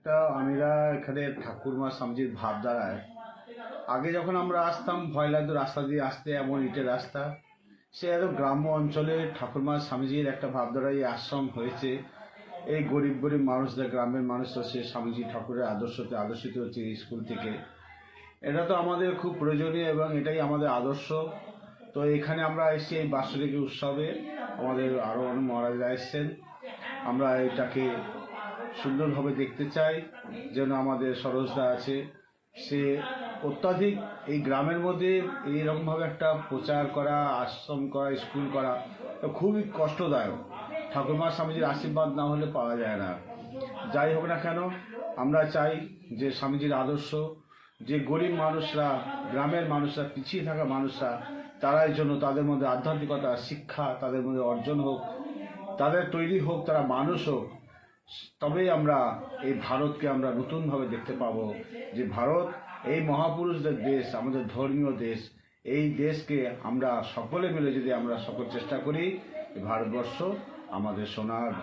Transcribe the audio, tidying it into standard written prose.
আমরা এখানে ঠাকুরমা স্বামীজির ভাবধারায় আগে যখন আমরা আসতাম ভয় লাগতো রাস্তা দিয়ে আসতে, এমন ইটের রাস্তা। সে এত গ্রাম্য অঞ্চলে ঠাকুরমা স্বামীজির একটা ভাবধারায় এই আশ্রম হয়েছে। এই গরিব গরিব মানুষদের, গ্রামের মানুষরা সে স্বামীজি ঠাকুরের আদর্শতে আদর্শিত হচ্ছে এই স্কুল থেকে। এটা তো আমাদের খুব প্রয়োজনীয় এবং এটাই আমাদের আদর্শ। তো এখানে আমরা এসেছি এই বাৎসরিক উৎসবে, আমাদের আরও অনেক মহারাজরা এসছেন। আমরা এটাকে সুন্দরভাবে দেখতে চাই। যেন আমাদের সরোজদা আছে, সে অত্যাধিক এই গ্রামের মধ্যে এইরকমভাবে একটা প্রচার করা, আশ্রম করা, স্কুল করা খুবই কষ্টদায়ক। ঠাকুরমা স্বামীজির আশীর্বাদ না হলে পাওয়া যায় না। যাই হোক না কেন, আমরা চাই যে স্বামীজির আদর্শ, যে গরিব মানুষরা, গ্রামের মানুষরা, পিছিয়ে থাকা মানুষরা, তারাই জন্য তাদের মধ্যে আধ্যাত্মিকতা, শিক্ষা তাদের মধ্যে অর্জন হোক, তাদের তৈরি হোক, তারা মানুষ হোক। তবেই আমরা এই ভারতকে আমরা নতুনভাবে দেখতে পাবো, যে ভারত এই মহাপুরুষদের দেশ, আমাদের ধর্মীয় দেশ। এই দেশকে আমরা সকলে মিলে যদি আমরা সকল চেষ্টা করি, ভারতবর্ষ আমাদের সোনার